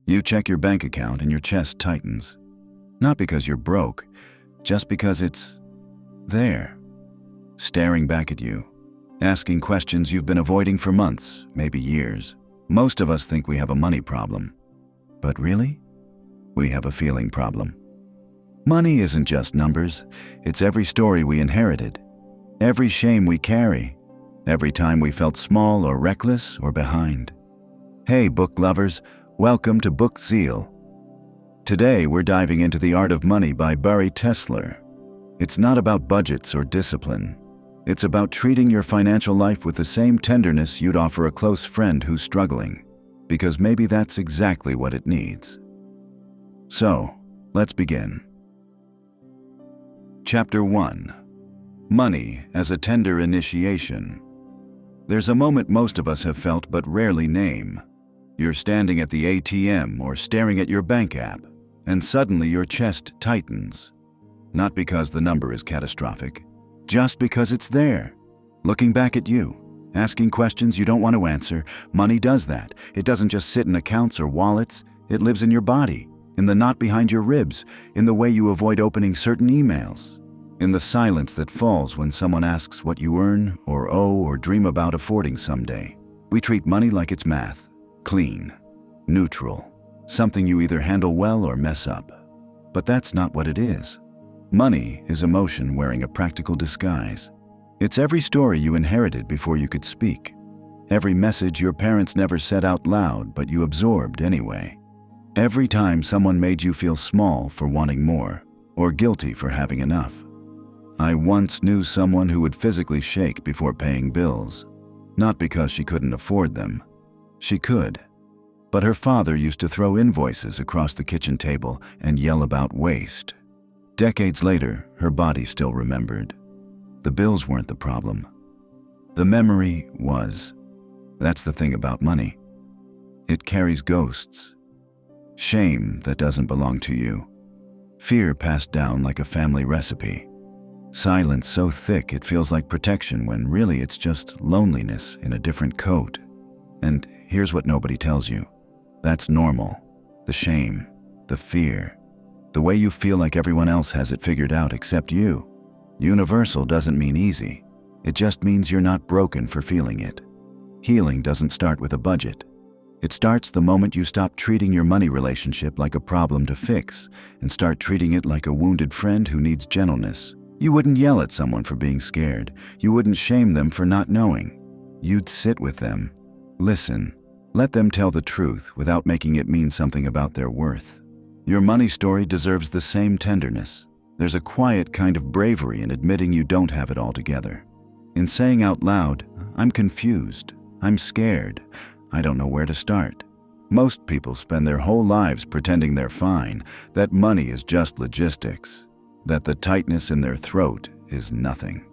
You check your bank account and your chest tightens. Not because you're broke, just because it's there, staring back at you, asking questions you've been avoiding for months, maybe years. Most of us think we have a money problem. But really? We have a feeling problem. Money isn't just numbers, it's every story we inherited, every shame we carry, every time we felt small or reckless or behind. Hey, book lovers, welcome to BOOKZEAL. Today we're diving into The Art of Money by Bari Tessler. It's not about budgets or discipline. It's about treating your financial life with the same tenderness you'd offer a close friend who's struggling, because maybe that's exactly what it needs. So, let's begin. Chapter 1. Money as a Tender Initiation. There's a moment most of us have felt but rarely name. You're standing at the ATM or staring at your bank app, and suddenly your chest tightens. Not because the number is catastrophic, just because it's there, looking back at you, asking questions you don't want to answer. Money does that. It doesn't just sit in accounts or wallets. It lives in your body, in the knot behind your ribs, in the way you avoid opening certain emails, in the silence that falls when someone asks what you earn or owe or dream about affording someday. We treat money like it's math, clean, neutral, something you either handle well or mess up. But that's not what it is. Money is emotion wearing a practical disguise. It's every story you inherited before you could speak, every message your parents never said out loud but you absorbed anyway, every time someone made you feel small for wanting more or guilty for having enough. I once knew someone who would physically shake before paying bills, not because she couldn't afford them. She could, but her father used to throw invoices across the kitchen table and yell about waste. Decades later, her body still remembered. The bills weren't the problem. The memory was. That's the thing about money. It carries ghosts. Shame that doesn't belong to you. Fear passed down like a family recipe. Silence so thick it feels like protection when really it's just loneliness in a different coat. And here's what nobody tells you. That's normal. The shame, the fear, the way you feel like everyone else has it figured out except you. Universal doesn't mean easy. It just means you're not broken for feeling it. Healing doesn't start with a budget. It starts the moment you stop treating your money relationship like a problem to fix and start treating it like a wounded friend who needs gentleness. You wouldn't yell at someone for being scared. You wouldn't shame them for not knowing. You'd sit with them, listen, let them tell the truth without making it mean something about their worth. Your money story deserves the same tenderness. There's a quiet kind of bravery in admitting you don't have it all together. In saying out loud, I'm confused, I'm scared, I don't know where to start. Most people spend their whole lives pretending they're fine, that money is just logistics, that the tightness in their throat is nothing.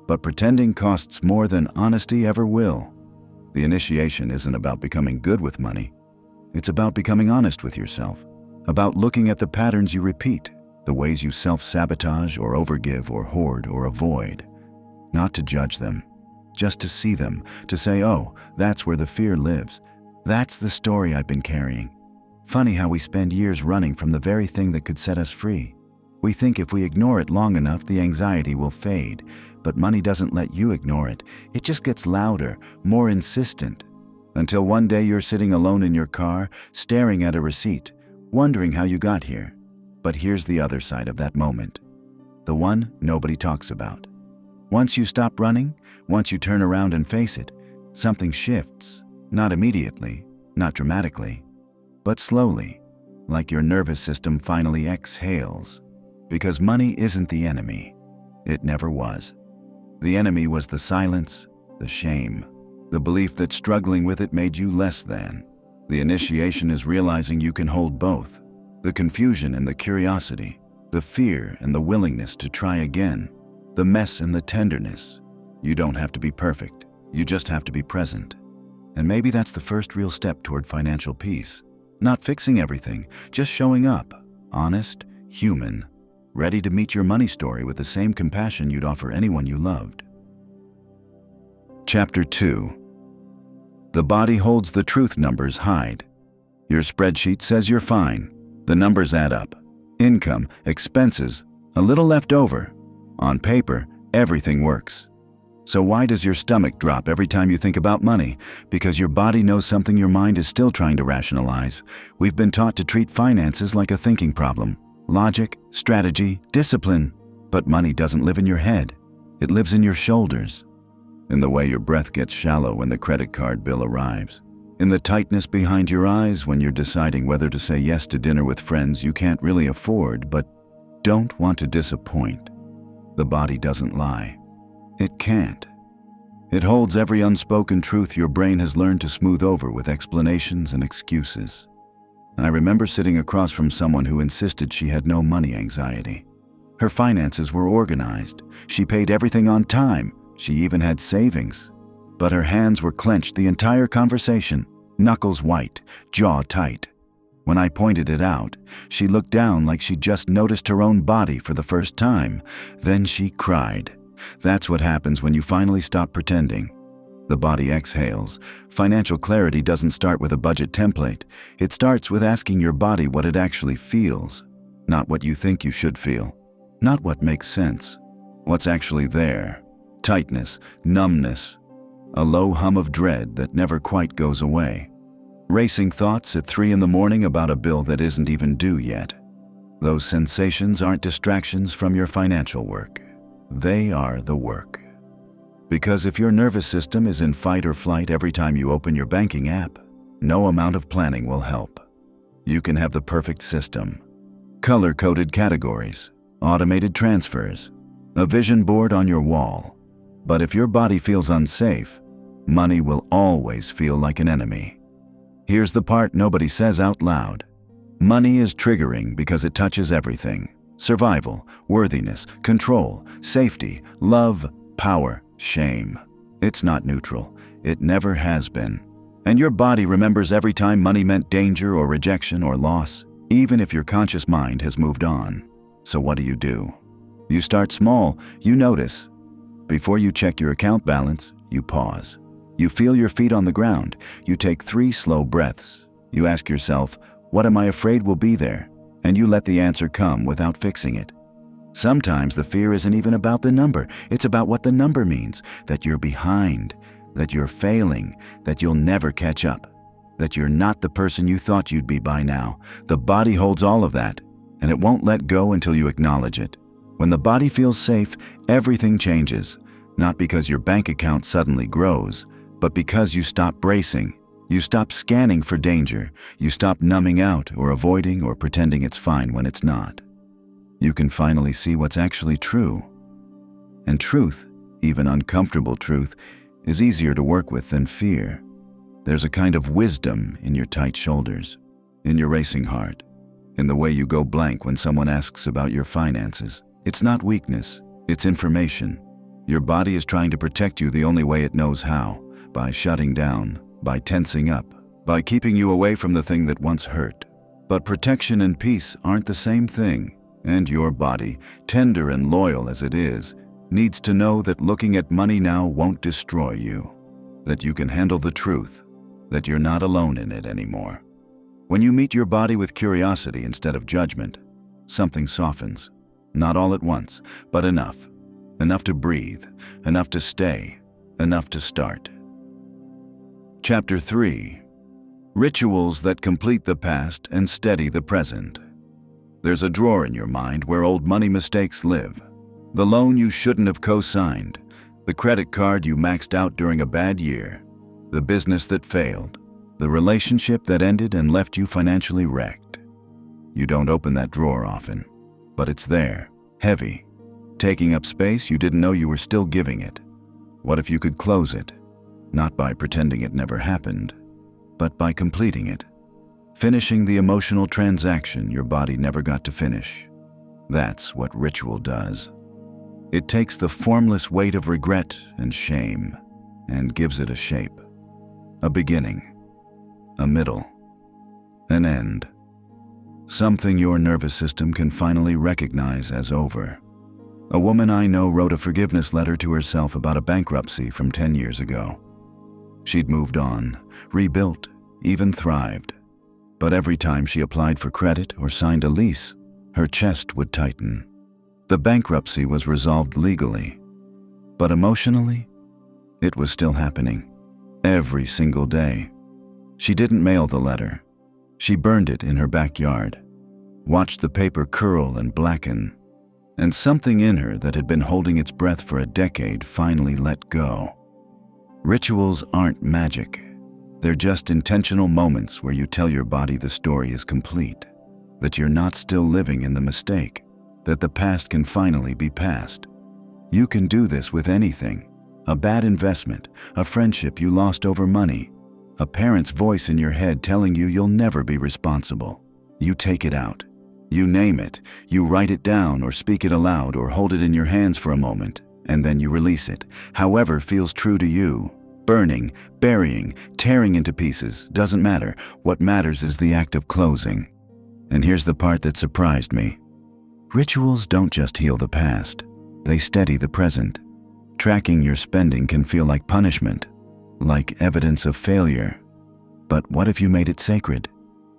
But pretending costs more than honesty ever will. The initiation isn't about becoming good with money. It's about becoming honest with yourself, about looking at the patterns you repeat, the ways you self-sabotage or overgive or hoard or avoid. Not to judge them, just to see them, to say, oh, that's where the fear lives. That's the story I've been carrying. Funny how we spend years running from the very thing that could set us free. We think if we ignore it long enough, the anxiety will fade. But money doesn't let you ignore it. It just gets louder, more insistent. Until one day you're sitting alone in your car, staring at a receipt, wondering how you got here. But here's the other side of that moment. The one nobody talks about. Once you stop running, once you turn around and face it, something shifts. Not immediately, not dramatically, but slowly, like your nervous system finally exhales. Because money isn't the enemy. It never was. The enemy was the silence, the shame, the belief that struggling with it made you less than. The initiation is realizing you can hold both, the confusion and the curiosity, the fear and the willingness to try again, the mess and the tenderness. You don't have to be perfect, you just have to be present. And maybe that's the first real step toward financial peace. Not fixing everything, just showing up, honest, human, ready to meet your money story with the same compassion you'd offer anyone you loved. Chapter 2. The body holds the truth numbers hide. Your spreadsheet says you're fine. The numbers add up. Income, expenses, a little left over. On paper, everything works. So why does your stomach drop every time you think about money? Because your body knows something your mind is still trying to rationalize. We've been taught to treat finances like a thinking problem. Logic, strategy, discipline. But money doesn't live in your head. It lives in your shoulders. In the way your breath gets shallow when the credit card bill arrives. In the tightness behind your eyes when you're deciding whether to say yes to dinner with friends you can't really afford but don't want to disappoint. The body doesn't lie. It can't. It holds every unspoken truth your brain has learned to smooth over with explanations and excuses. I remember sitting across from someone who insisted she had no money anxiety. Her finances were organized. She paid everything on time. She even had savings. But her hands were clenched the entire conversation, knuckles white, jaw tight. When I pointed it out, she looked down like she'd just noticed her own body for the first time. Then she cried. That's what happens when you finally stop pretending. The body exhales. Financial clarity doesn't start with a budget template. It starts with asking your body what it actually feels. Not what you think you should feel. Not what makes sense. What's actually there. Tightness, numbness. A low hum of dread that never quite goes away. Racing thoughts at 3 in the morning about a bill that isn't even due yet. Those sensations aren't distractions from your financial work. They are the work. Because if your nervous system is in fight or flight every time you open your banking app, no amount of planning will help. You can have the perfect system. Color-coded categories, automated transfers, a vision board on your wall. But if your body feels unsafe, money will always feel like an enemy. Here's the part nobody says out loud. Money is triggering because it touches everything. Survival, worthiness, control, safety, love, power, shame. It's not neutral. It never has been. And your body remembers every time money meant danger or rejection or loss, even if your conscious mind has moved on. So what do? You start small, you notice. Before you check your account balance, you pause. You feel your feet on the ground. You take 3 slow breaths. You ask yourself, what am I afraid will be there? And you let the answer come without fixing it. Sometimes the fear isn't even about the number. It's about what the number means, that you're behind, that you're failing, that you'll never catch up, that you're not the person you thought you'd be by now. The body holds all of that, and it won't let go until you acknowledge it. When the body feels safe, everything changes, not because your bank account suddenly grows, but because you stop bracing. You stop scanning for danger. You stop numbing out or avoiding or pretending it's fine when it's not. You can finally see what's actually true. And truth, even uncomfortable truth, is easier to work with than fear. There's a kind of wisdom in your tight shoulders, in your racing heart, in the way you go blank when someone asks about your finances. It's not weakness, it's information. Your body is trying to protect you the only way it knows how, by shutting down, by tensing up, by keeping you away from the thing that once hurt. But protection and peace aren't the same thing, and your body, tender and loyal as it is, needs to know that looking at money now won't destroy you, that you can handle the truth, that you're not alone in it anymore. When you meet your body with curiosity instead of judgment, something softens. Not all at once, but enough. Enough to breathe, enough to stay, enough to start. Chapter 3. Rituals that complete the past and steady the present. There's a drawer in your mind where old money mistakes live. The loan you shouldn't have co-signed, the credit card you maxed out during a bad year, the business that failed, the relationship that ended and left you financially wrecked. You don't open that drawer often, but it's there, heavy, taking up space you didn't know you were still giving it. What if you could close it? Not by pretending it never happened, but by completing it. Finishing the emotional transaction your body never got to finish. That's what ritual does. It takes the formless weight of regret and shame and gives it a shape. A beginning, a middle, an end. Something your nervous system can finally recognize as over. A woman I know wrote a forgiveness letter to herself about a bankruptcy from 10 years ago. She'd moved on, rebuilt, even thrived. But every time she applied for credit or signed a lease, her chest would tighten. The bankruptcy was resolved legally, but emotionally, it was still happening. Every single day. She didn't mail the letter. She burned it in her backyard, watched the paper curl and blacken, and something in her that had been holding its breath for a decade finally let go. Rituals aren't magic. They're just intentional moments where you tell your body the story is complete, that you're not still living in the mistake, that the past can finally be past. You can do this with anything: a bad investment, a friendship you lost over money, a parent's voice in your head telling you you'll never be responsible. You take it out. You name it. You write it down or speak it aloud or hold it in your hands for a moment, and then you release it, however feels true to you. Burning, burying, tearing into pieces, doesn't matter. What matters is the act of closing. And here's the part that surprised me. Rituals don't just heal the past. They steady the present. Tracking your spending can feel like punishment, like evidence of failure. But what if you made it sacred?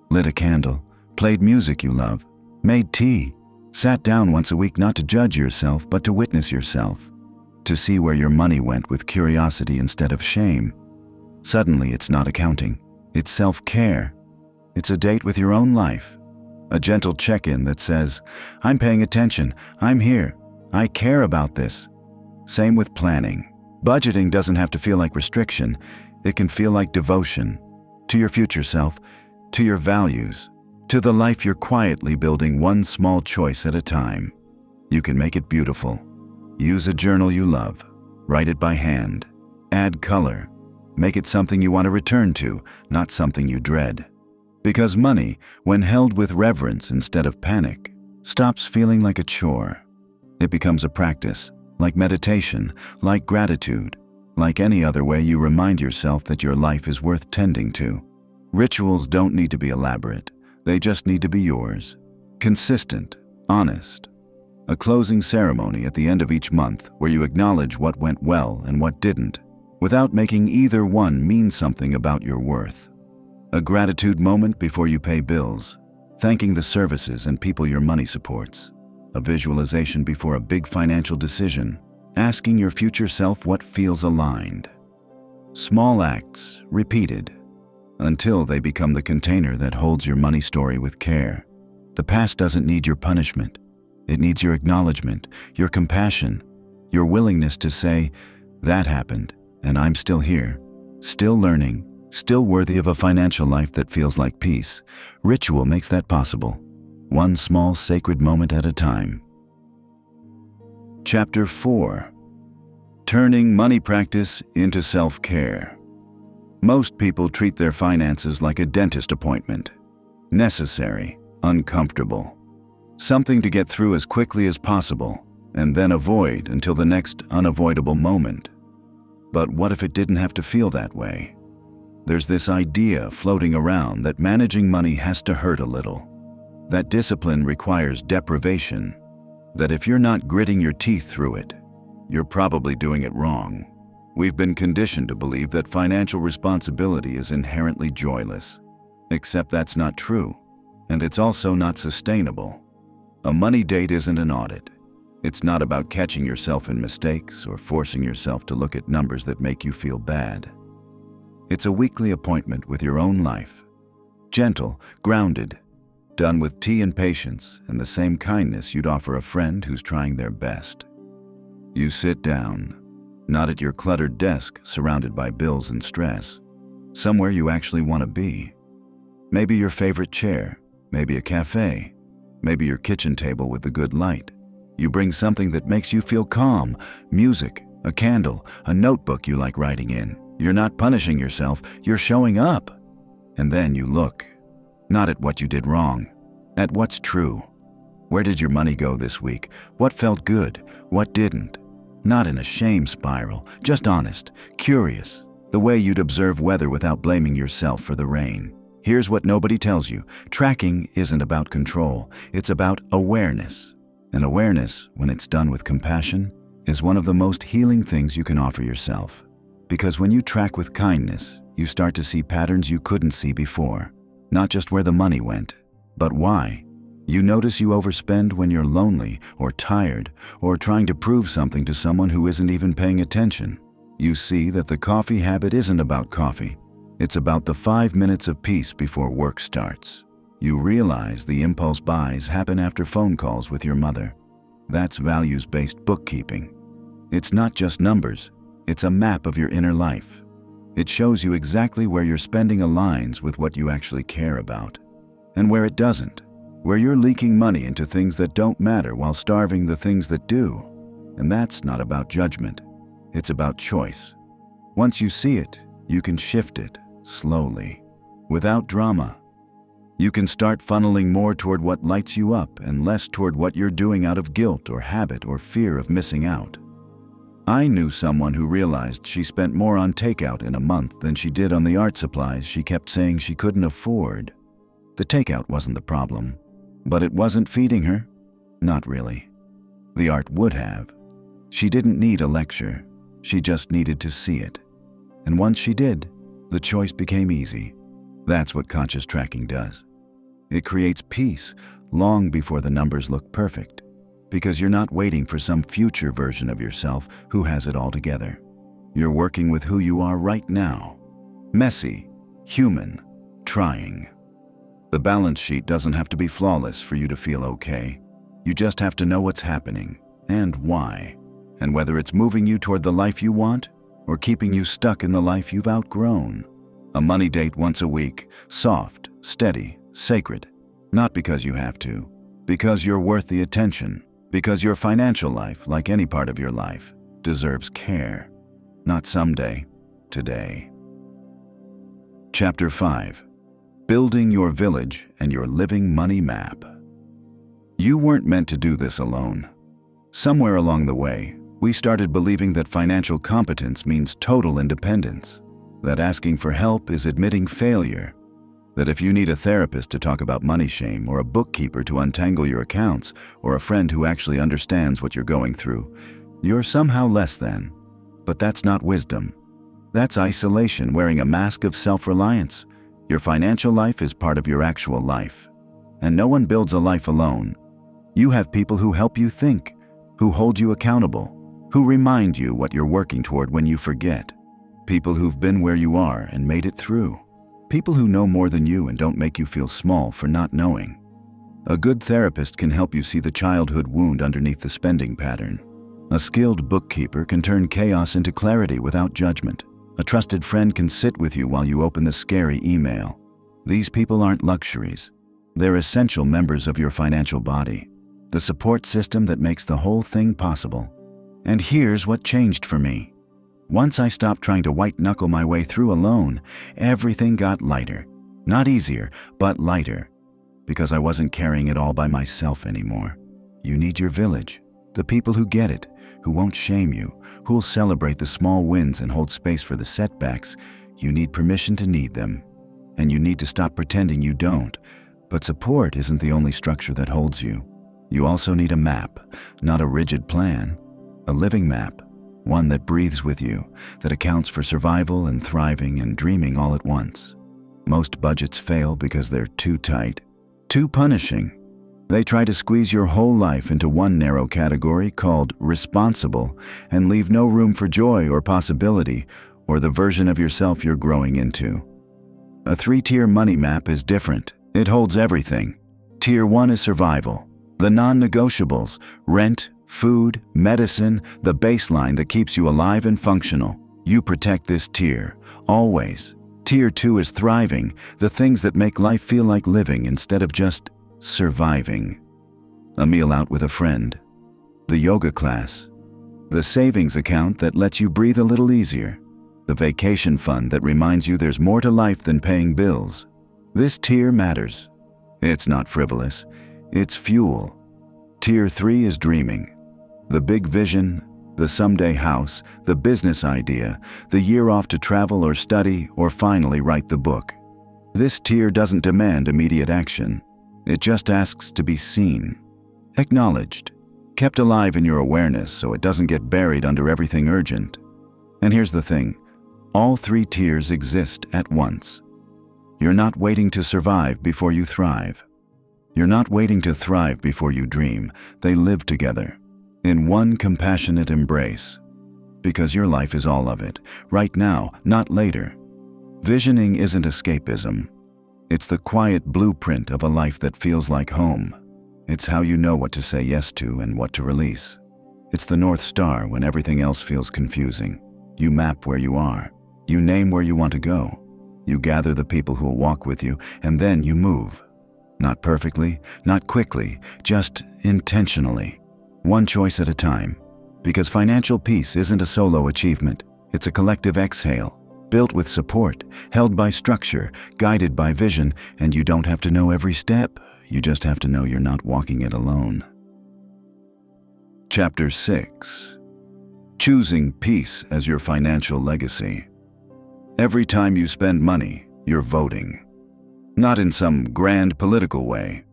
Lit a candle, played music you love, made tea, sat down once a week not to judge yourself but to witness yourself, to see where your money went with curiosity instead of shame. Suddenly it's not accounting, it's self-care. It's a date with your own life, a gentle check-in that says, I'm paying attention, I'm here, I care about this. Same with planning. Budgeting doesn't have to feel like restriction, it can feel like devotion to your future self, to your values, to the life you're quietly building one small choice at a time. You can make it beautiful. Use a journal you love. Write it by hand. Add color. Make it something you want to return to, not something you dread. Because money, when held with reverence instead of panic, stops feeling like a chore. It becomes a practice, like meditation, like gratitude, like any other way you remind yourself that your life is worth tending to. Rituals don't need to be elaborate. They just need to be yours. Consistent, honest. A closing ceremony at the end of each month where you acknowledge what went well and what didn't, without making either one mean something about your worth. A gratitude moment before you pay bills, thanking the services and people your money supports. A visualization before a big financial decision, asking your future self what feels aligned. Small acts, repeated, until they become the container that holds your money story with care. The past doesn't need your punishment. It needs your acknowledgement, your compassion, your willingness to say, that happened, and I'm still here, still learning, still worthy of a financial life that feels like peace. Ritual makes that possible, one small sacred moment at a time. Chapter 4. Turning money practice into self-care. Most people treat their finances like a dentist appointment. Necessary, uncomfortable. Something to get through as quickly as possible, and then avoid until the next unavoidable moment. But what if it didn't have to feel that way? There's this idea floating around that managing money has to hurt a little, that discipline requires deprivation, that if you're not gritting your teeth through it, you're probably doing it wrong. We've been conditioned to believe that financial responsibility is inherently joyless, except that's not true, and it's also not sustainable. A money date isn't an audit. It's not about catching yourself in mistakes or forcing yourself to look at numbers that make you feel bad. It's a weekly appointment with your own life. Gentle, grounded, done with tea and patience and the same kindness you'd offer a friend who's trying their best. You sit down, not at your cluttered desk surrounded by bills and stress, somewhere you actually want to be. Maybe your favorite chair, maybe a cafe, maybe your kitchen table with the good light. You bring something that makes you feel calm, music, a candle, a notebook you like writing in. You're not punishing yourself, you're showing up. And then you look, not at what you did wrong, at what's true. Where did your money go this week? What felt good? What didn't? Not in a shame spiral, just honest, curious, the way you'd observe weather without blaming yourself for the rain. Here's what nobody tells you. Tracking isn't about control, it's about awareness. And awareness, when it's done with compassion, is one of the most healing things you can offer yourself. Because when you track with kindness, you start to see patterns you couldn't see before. Not just where the money went, but why. You notice you overspend when you're lonely or tired or trying to prove something to someone who isn't even paying attention. You see that the coffee habit isn't about coffee. It's about the 5 minutes of peace before work starts. You realize the impulse buys happen after phone calls with your mother. That's values-based bookkeeping. It's not just numbers, it's a map of your inner life. It shows you exactly where your spending aligns with what you actually care about, and where it doesn't, where you're leaking money into things that don't matter while starving the things that do. And that's not about judgment, it's about choice. Once you see it, you can shift it slowly, without drama. You can start funneling more toward what lights you up and less toward what you're doing out of guilt or habit or fear of missing out. I knew someone who realized she spent more on takeout in a month than she did on the art supplies she kept saying she couldn't afford. The takeout wasn't the problem, but it wasn't feeding her. Not really. The art would have. She didn't need a lecture. She just needed to see it. And once she did, the choice became easy. That's what conscious tracking does. It creates peace long before the numbers look perfect, because you're not waiting for some future version of yourself who has it all together. You're working with who you are right now. Messy, human, trying. The balance sheet doesn't have to be flawless for you to feel okay. You just have to know what's happening and why, and whether it's moving you toward the life you want or keeping you stuck in the life you've outgrown. A money date once a week, soft, steady, sacred. Not because you have to, because you're worth the attention, because your financial life, like any part of your life, deserves care. Not someday, today. Chapter 5. Building your village and your living money map. You weren't meant to do this alone. Somewhere along the way, we started believing that financial competence means total independence, that asking for help is admitting failure, that if you need a therapist to talk about money shame or a bookkeeper to untangle your accounts or a friend who actually understands what you're going through, you're somehow less than. But that's not wisdom. That's isolation wearing a mask of self-reliance. Your financial life is part of your actual life. And no one builds a life alone. You have people who help you think, who hold you accountable, who remind you what you're working toward when you forget. People who've been where you are and made it through. People who know more than you and don't make you feel small for not knowing. A good therapist can help you see the childhood wound underneath the spending pattern. A skilled bookkeeper can turn chaos into clarity without judgment. A trusted friend can sit with you while you open the scary email. These people aren't luxuries. They're essential members of your financial body, the support system that makes the whole thing possible. And here's what changed for me. Once I stopped trying to white-knuckle my way through alone, everything got lighter. Not easier, but lighter. Because I wasn't carrying it all by myself anymore. You need your village. The people who get it, who won't shame you, who'll celebrate the small wins and hold space for the setbacks. You need permission to need them. And you need to stop pretending you don't. But support isn't the only structure that holds you. You also need a map, not a rigid plan. A living map. One that breathes with you, that accounts for survival and thriving and dreaming all at once. Most budgets fail because they're too tight, too punishing. They try to squeeze your whole life into one narrow category called responsible and leave no room for joy or possibility or the version of yourself you're growing into. A 3-tier money map is different. It holds everything. Tier 1 is survival. The non-negotiables, rent, food, medicine, the baseline that keeps you alive and functional. You protect this tier, always. Tier 2 is thriving, the things that make life feel like living instead of just surviving. A meal out with a friend, the yoga class, the savings account that lets you breathe a little easier, the vacation fund that reminds you there's more to life than paying bills. This tier matters. It's not frivolous, it's fuel. Tier 3 is dreaming. The big vision, the someday house, the business idea, the year off to travel or study or finally write the book. This tier doesn't demand immediate action. It just asks to be seen, acknowledged, kept alive in your awareness so it doesn't get buried under everything urgent. And here's the thing, all 3 tiers exist at once. You're not waiting to survive before you thrive. You're not waiting to thrive before you dream. They live together, in one compassionate embrace. Because your life is all of it, right now, not later. Visioning isn't escapism. It's the quiet blueprint of a life that feels like home. It's how you know what to say yes to and what to release. It's the North Star when everything else feels confusing. You map where you are. You name where you want to go. You gather the people who will walk with you, and then you move. Not perfectly, not quickly, just intentionally. One choice at a time. Because financial peace isn't a solo achievement. It's a collective exhale, built with support, held by structure, guided by vision, and you don't have to know every step. You just have to know you're not walking it alone. Chapter 6. Choosing peace as your financial legacy. Every time you spend money, you're voting. Not in some grand political way,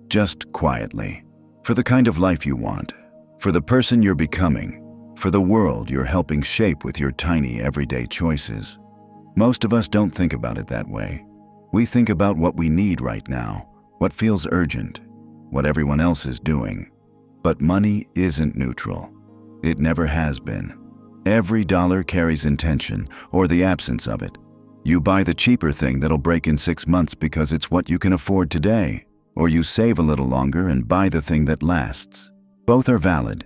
just quietly. For the kind of life you want, for the person you're becoming, for the world you're helping shape with your tiny everyday choices. Most of us don't think about it that way. We think about what we need right now, what feels urgent, what everyone else is doing. But money isn't neutral. It never has been. Every dollar carries intention, or the absence of it. You buy the cheaper thing that'll break in 6 months because it's what you can afford today, or you save a little longer and buy the thing that lasts. Both are valid,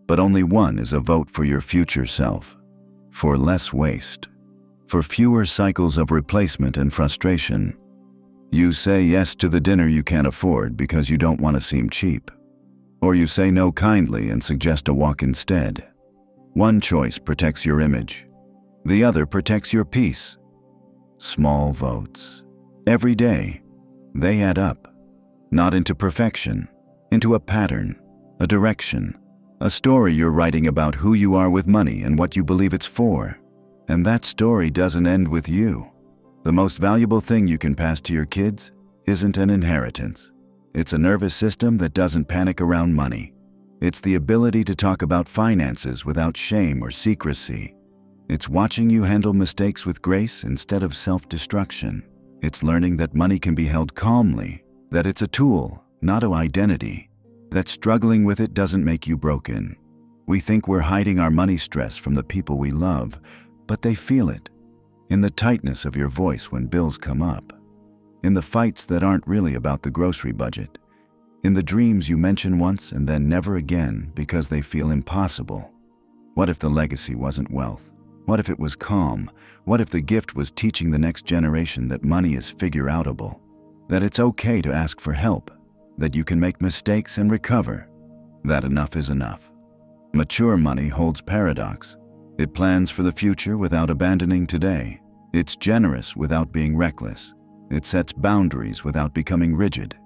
but only one is a vote for your future self, for less waste, for fewer cycles of replacement and frustration. You say yes to the dinner you can't afford because you don't want to seem cheap. Or you say no kindly and suggest a walk instead. One choice protects your image. The other protects your peace. Small votes. Every day, they add up. Not into perfection, into a pattern, a direction, a story you're writing about who you are with money and what you believe it's for. And that story doesn't end with you. The most valuable thing you can pass to your kids isn't an inheritance. It's a nervous system that doesn't panic around money. It's the ability to talk about finances without shame or secrecy. It's watching you handle mistakes with grace instead of self-destruction. It's learning that money can be held calmly, that it's a tool, not an identity, that struggling with it doesn't make you broken. We think we're hiding our money stress from the people we love, but they feel it. In the tightness of your voice when bills come up. In the fights that aren't really about the grocery budget. In the dreams you mention once and then never again because they feel impossible. What if the legacy wasn't wealth? What if it was calm? What if the gift was teaching the next generation that money is figure-outable? That it's okay to ask for help? That you can make mistakes and recover? That enough is enough. Mature money holds paradox. It plans for the future without abandoning today. It's generous without being reckless. It sets boundaries without becoming rigid.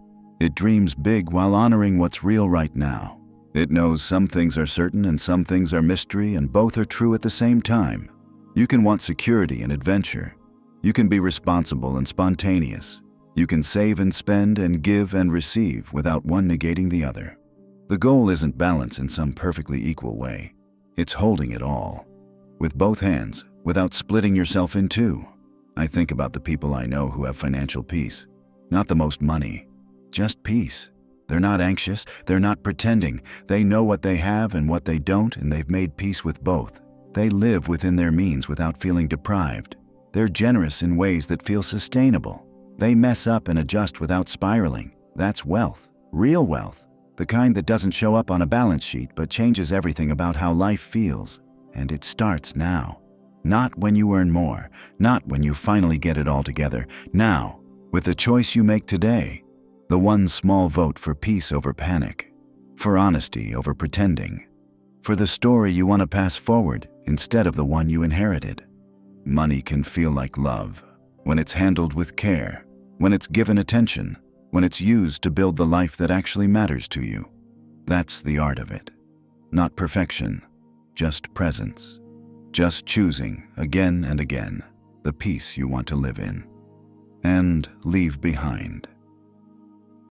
It dreams big while honoring what's real right now. It knows some things are certain and some things are mystery, and both are true at the same time. You can want security and adventure. You can be responsible and spontaneous. You can save and spend and give and receive without one negating the other. The goal isn't balance in some perfectly equal way. It's holding it all. With both hands, without splitting yourself in two. I think about the people I know who have financial peace. Not the most money, just peace. They're not anxious, they're not pretending. They know what they have and what they don't, and they've made peace with both. They live within their means without feeling deprived. They're generous in ways that feel sustainable. They mess up and adjust without spiraling. That's wealth, real wealth. The kind that doesn't show up on a balance sheet but changes everything about how life feels. And it starts now. Not when you earn more, not when you finally get it all together. Now, with the choice you make today, the one small vote for peace over panic, for honesty over pretending, for the story you want to pass forward instead of the one you inherited. Money can feel like love when it's handled with care, when it's given attention, when it's used to build the life that actually matters to you. That's the art of it. Not perfection, just presence. Just choosing, again and again, the peace you want to live in and leave behind.